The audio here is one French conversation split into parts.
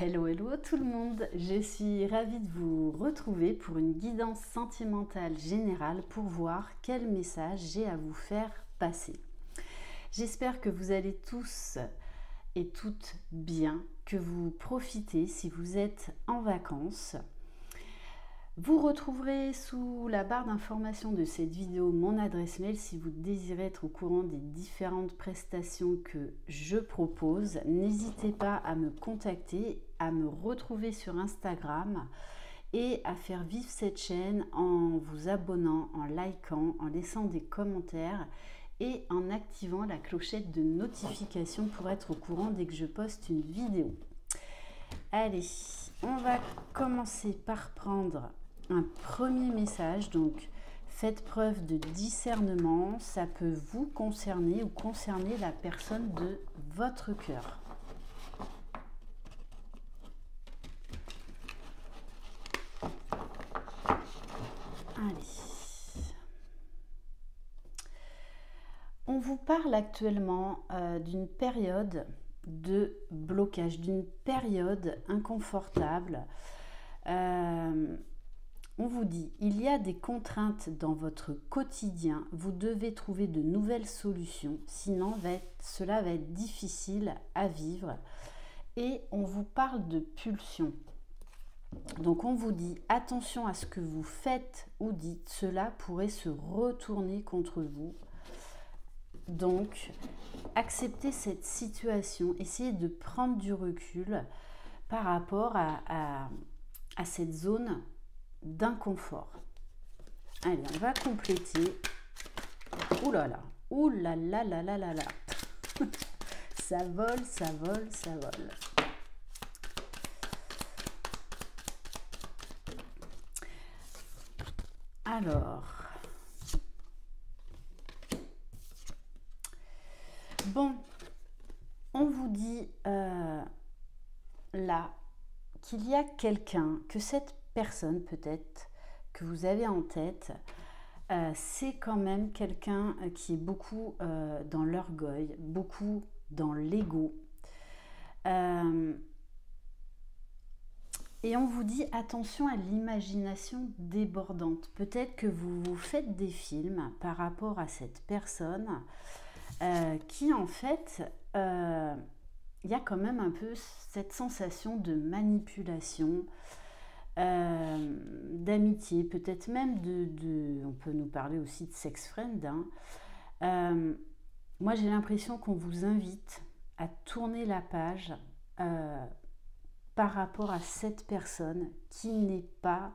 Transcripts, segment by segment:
Hello, hello tout le monde, je suis ravie de vous retrouver pour une guidance sentimentale générale pour voir quel message j'ai à vous faire passer. J'espère que vous allez tous et toutes bien, que vous profitez si vous êtes en vacances. Vous retrouverez sous la barre d'information de cette vidéo mon adresse mail si vous désirez être au courant des différentes prestations que je propose. N'hésitez pas à me contacter, à me retrouver sur Instagram et à faire vivre cette chaîne en vous abonnant, en likant, en laissant des commentaires et en activant la clochette de notification pour être au courant dès que je poste une vidéo. Allez, on va commencer par prendre un premier message. Donc faites preuve de discernement, ça peut vous concerner ou concerner la personne de votre cœur. Allez. On vous parle actuellement d'une période de blocage, d'une période inconfortable. On vous dit, il y a des contraintes dans votre quotidien, vous devez trouver de nouvelles solutions, sinon cela va être difficile à vivre. Et on vous parle de pulsion. Donc on vous dit, attention à ce que vous faites ou dites, cela pourrait se retourner contre vous. Donc, acceptez cette situation, essayez de prendre du recul par rapport à cette zone d'inconfort. Allez, on va compléter. Ouh là là, ouh là là là là là là. Ça vole, ça vole, ça vole. Alors, bon, on vous dit là qu'il y a quelqu'un, que cette personne peut-être que vous avez en tête, c'est quand même quelqu'un qui est beaucoup dans l'orgueil, beaucoup dans l'ego. Et on vous dit attention à l'imagination débordante. Peut-être que vous vous faites des films par rapport à cette personne qui en fait, il y a quand même un peu cette sensation de manipulation, d'amitié, peut-être même on peut nous parler aussi de sex friend. Moi j'ai l'impression qu'on vous invite à tourner la page par rapport à cette personne qui n'est pas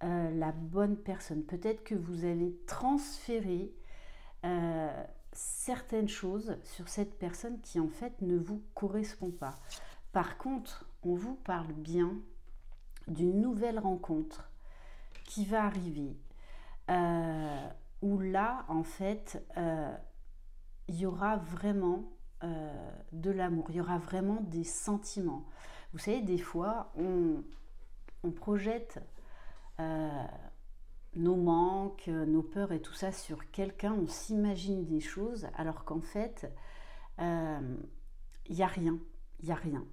la bonne personne. Peut-être que vous allez transférer certaines choses sur cette personne qui en fait ne vous correspond pas. Par contre, on vous parle bien d'une nouvelle rencontre qui va arriver, où là en fait il y aura vraiment de l'amour, il y aura vraiment des sentiments. Vous savez, des fois on projette nos manques, nos peurs et tout ça sur quelqu'un, on s'imagine des choses alors qu'en fait il n'y a rien, il n'y a rien.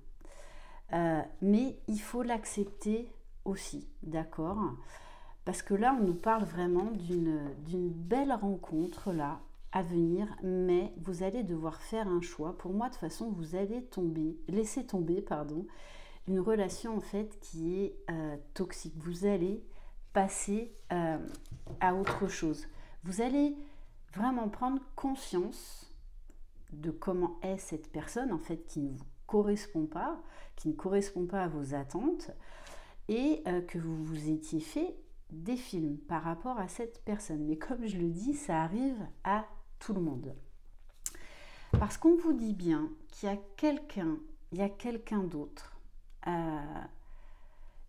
Mais il faut l'accepter aussi, d'accord? Parce que là, on nous parle vraiment d'une belle rencontre là à venir, mais vous allez devoir faire un choix. Pour moi, de toute façon, vous allez laisser tomber, pardon, une relation en fait qui est toxique. Vous allez passer à autre chose. Vous allez vraiment prendre conscience de comment est cette personne en fait qui ne vous correspond pas, qui ne correspond pas à vos attentes, et que vous vous étiez fait des films par rapport à cette personne. Mais comme je le dis, ça arrive à tout le monde. Parce qu'on vous dit bien qu'il y a quelqu'un d'autre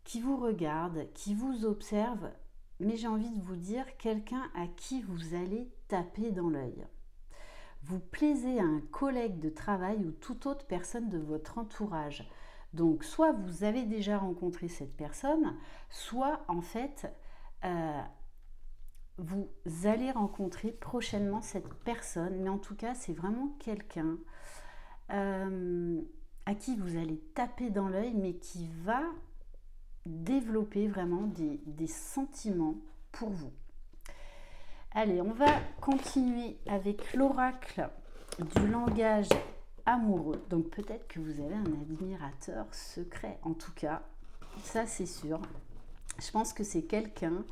qui vous regarde, qui vous observe, mais j'ai envie de vous dire quelqu'un à qui vous allez taper dans l'œil. Vous plaisez à un collègue de travail ou toute autre personne de votre entourage. Donc soit vous avez déjà rencontré cette personne, soit en fait vous allez rencontrer prochainement cette personne. Mais en tout cas c'est vraiment quelqu'un à qui vous allez taper dans l'œil, mais qui va développer vraiment des sentiments pour vous. Allez, on va continuer avec l'oracle du langage amoureux. Donc peut-être que vous avez un admirateur secret. En tout cas, ça c'est sûr. Je pense que c'est quelqu'un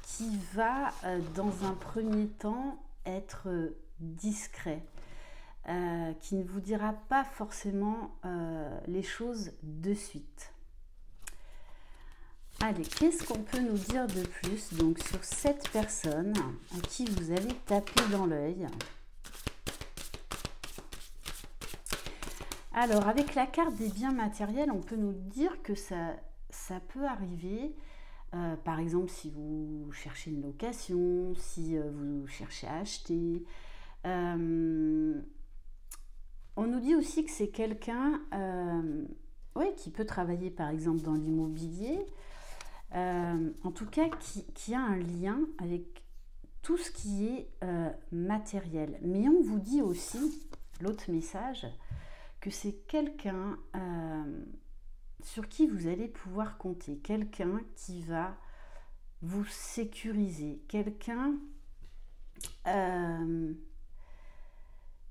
qui va dans un premier temps être discret, qui ne vous dira pas forcément les choses de suite. Allez, qu'est-ce qu'on peut nous dire de plus donc sur cette personne à qui vous allez taper dans l'œil? Alors, avec la carte des biens matériels, on peut nous dire que ça peut arriver. Par exemple, si vous cherchez une location, si vous cherchez à acheter. On nous dit aussi que c'est quelqu'un qui peut travailler par exemple dans l'immobilier, en tout cas qui a un lien avec tout ce qui est matériel. Mais on vous dit aussi, l'autre message, que c'est quelqu'un sur qui vous allez pouvoir compter, quelqu'un qui va vous sécuriser, quelqu'un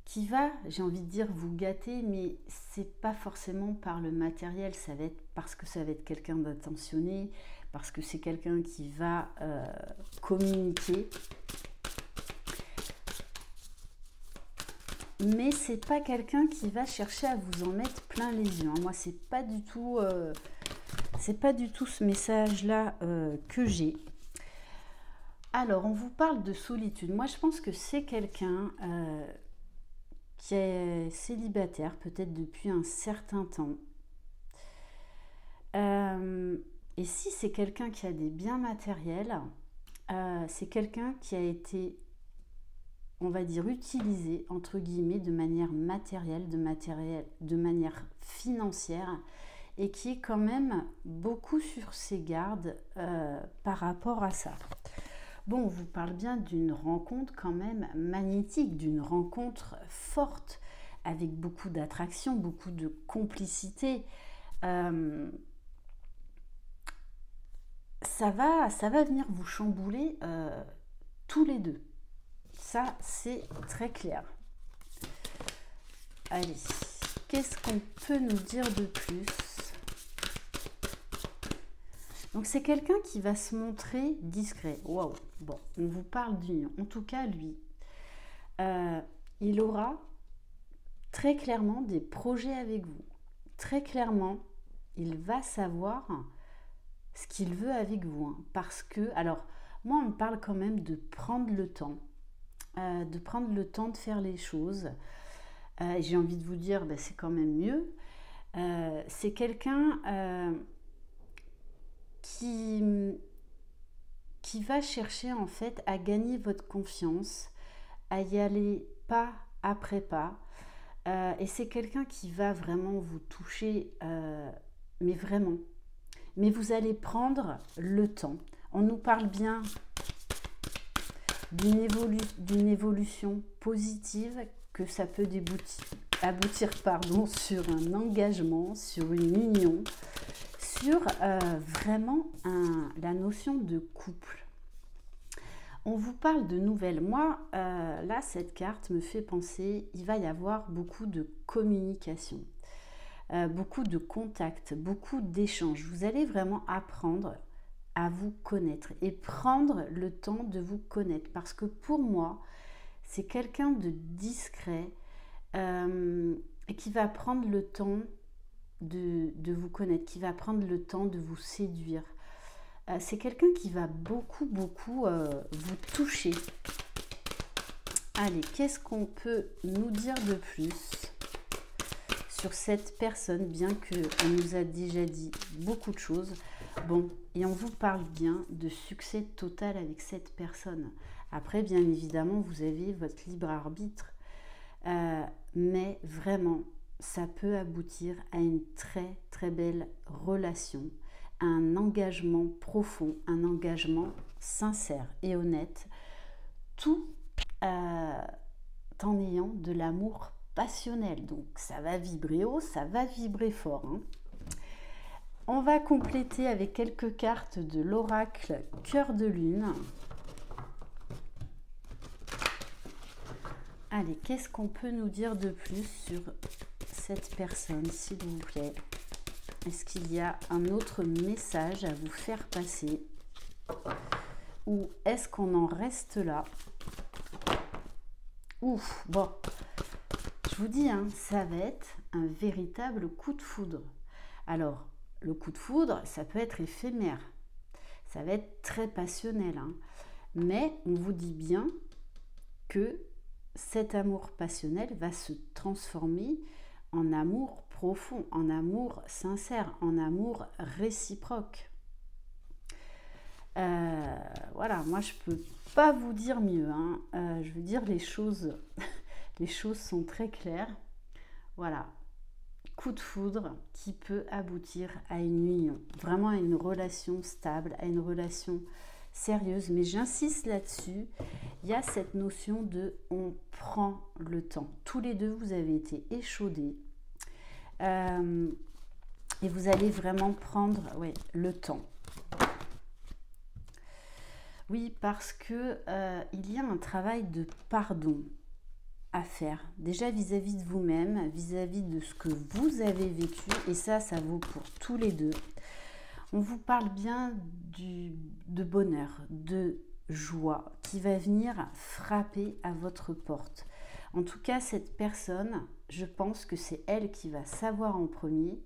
qui va, j'ai envie de dire, vous gâter, mais c'est pas forcément par le matériel, ça va être parce que ça va être quelqu'un d'attentionné, parce que c'est quelqu'un qui va communiquer. Mais c'est pas quelqu'un qui va chercher à vous en mettre plein les yeux. Moi, c'est pas du tout ce message-là que j'ai. Alors, on vous parle de solitude. Moi, je pense que c'est quelqu'un qui est célibataire, peut-être depuis un certain temps. Et si c'est quelqu'un qui a des biens matériels, c'est quelqu'un qui a été, on va dire, utilisé, entre guillemets, de manière matérielle, de manière financière, et qui est quand même beaucoup sur ses gardes par rapport à ça. Bon, on vous parle bien d'une rencontre quand même magnétique, d'une rencontre forte, avec beaucoup d'attraction, beaucoup de complicité. Ça va venir vous chambouler tous les deux. Ça, c'est très clair. Allez, qu'est-ce qu'on peut nous dire de plus? Donc, c'est quelqu'un qui va se montrer discret. Waouh! Bon, on vous parle d'union. En tout cas, lui, il aura très clairement des projets avec vous. Très clairement, il va savoir ce qu'il veut avec vous. Parce que, alors, moi, on me parle quand même de prendre le temps. De faire les choses. J'ai envie de vous dire, c'est quand même mieux. C'est quelqu'un qui va chercher en fait à gagner votre confiance, à y aller pas après pas. Et c'est quelqu'un qui va vraiment vous toucher, mais vraiment. Mais vous allez prendre le temps. On nous parle bien d'une évolution positive, que ça peut aboutir sur un engagement, sur une union, sur vraiment la notion de couple. On vous parle de nouvelles. Moi, là, cette carte me fait penser, il va y avoir beaucoup de communication, beaucoup de contacts, beaucoup d'échanges. Vous allez vraiment apprendre à vous connaître et prendre le temps de vous connaître. Parce que pour moi, c'est quelqu'un de discret et qui va prendre le temps de vous connaître, qui va prendre le temps de vous séduire. C'est quelqu'un qui va beaucoup vous toucher. Allez, qu'est-ce qu'on peut nous dire de plus sur cette personne, bien qu'on nous a déjà dit beaucoup de choses? Bon, et on vous parle bien de succès total avec cette personne. Après, bien évidemment, vous avez votre libre arbitre, mais vraiment, ça peut aboutir à une très très belle relation, un engagement profond, un engagement sincère et honnête, tout en ayant de l'amour passionnel. Donc ça va vibrer haut, ça va vibrer fort, hein. On va compléter avec quelques cartes de l'oracle Cœur de Lune. Allez, qu'est-ce qu'on peut nous dire de plus sur cette personne, s'il vous plaît? Est-ce qu'il y a un autre message à vous faire passer? Ou est-ce qu'on en reste là? Ouf, bon, je vous dis, hein, ça va être un véritable coup de foudre. Alors, le coup de foudre, ça peut être éphémère. Ça va être très passionnel, hein. Mais on vous dit bien que cet amour passionnel va se transformer en amour profond, en amour sincère, en amour réciproque. Voilà, moi je peux pas vous dire mieux, hein. Je veux dire les choses sont très claires. Voilà, coup de foudre qui peut aboutir à une union, vraiment à une relation stable, à une relation sérieuse. Mais j'insiste là-dessus, il y a cette notion de on prend le temps. Tous les deux, vous avez été échaudés et vous allez vraiment prendre le temps. Oui, parce que il y a un travail de pardon à faire, déjà vis-à-vis de vous-même, vis-à-vis de ce que vous avez vécu, et ça vaut pour tous les deux. On vous parle bien de bonheur, de joie qui va venir frapper à votre porte. En tout cas, cette personne, je pense que c'est elle qui va savoir en premier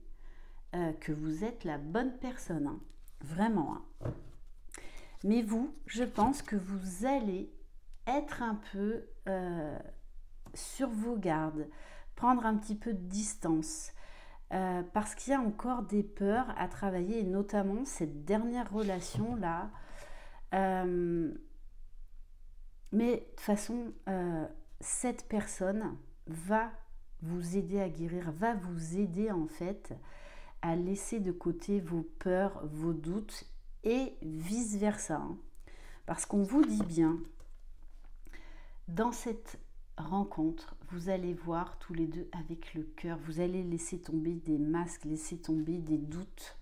que vous êtes la bonne personne, hein. Vraiment, hein. Mais vous, je pense que vous allez être un peu sur vos gardes, prendre un petit peu de distance, parce qu'il y a encore des peurs à travailler, et notamment cette dernière relation-là. Mais de toute façon, cette personne va vous aider à guérir, va vous aider en fait à laisser de côté vos peurs, vos doutes, et vice-versa, hein. Parce qu'on vous dit bien, dans cette rencontre, vous allez voir tous les deux avec le cœur, vous allez laisser tomber des masques, laisser tomber des doutes,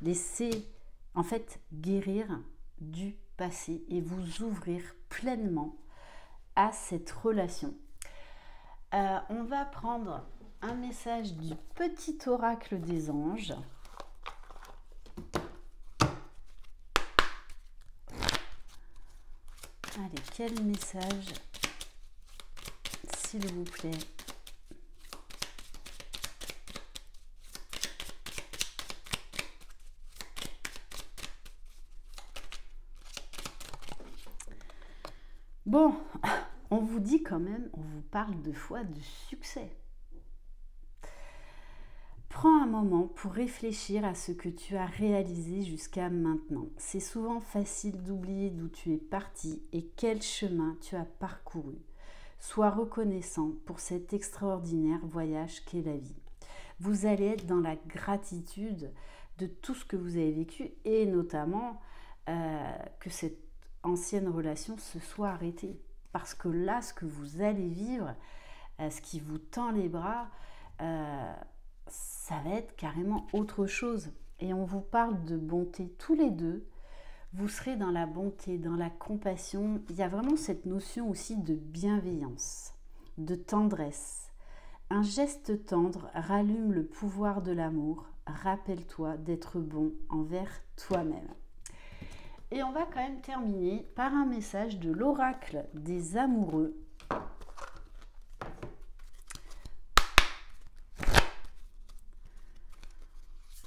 laisser en fait guérir du passé et vous ouvrir pleinement à cette relation. On va prendre un message du petit oracle des anges. Allez, quel message, s'il vous plaît? Bon, on vous dit quand même, on vous parle deux fois de succès. Prends un moment pour réfléchir à ce que tu as réalisé jusqu'à maintenant. C'est souvent facile d'oublier d'où tu es parti et quel chemin tu as parcouru. Sois reconnaissant pour cet extraordinaire voyage qu'est la vie. Vous allez être dans la gratitude de tout ce que vous avez vécu et notamment que cette ancienne relation se soit arrêtée. Parce que là, ce que vous allez vivre, ce qui vous tend les bras, ça va être carrément autre chose. Et on vous parle de bonté tous les deux. Vous serez dans la bonté, dans la compassion. Il y a vraiment cette notion aussi de bienveillance, de tendresse. Un geste tendre rallume le pouvoir de l'amour. Rappelle-toi d'être bon envers toi-même. Et on va quand même terminer par un message de l'oracle des amoureux.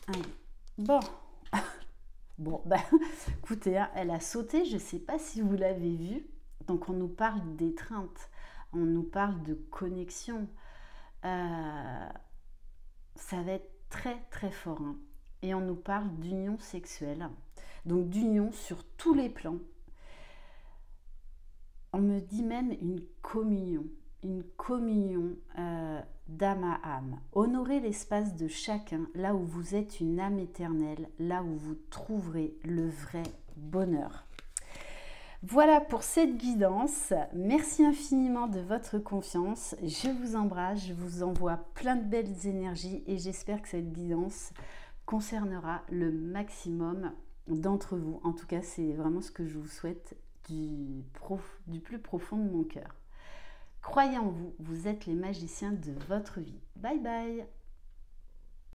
Allez. Bon, écoutez, hein, elle a sauté, je ne sais pas si vous l'avez vu. Donc on nous parle d'étreinte, on nous parle de connexion. Ça va être très très fort, hein. Et on nous parle d'union sexuelle, donc d'union sur tous les plans. On me dit même une communion d'âme à âme. Honorez l'espace de chacun, là où vous êtes une âme éternelle, là où vous trouverez le vrai bonheur. Voilà pour cette guidance. Merci infiniment de votre confiance. Je vous embrasse, je vous envoie plein de belles énergies et j'espère que cette guidance concernera le maximum d'entre vous. En tout cas, c'est vraiment ce que je vous souhaite du plus profond de mon cœur. Croyez en vous, vous êtes les magiciens de votre vie. Bye bye!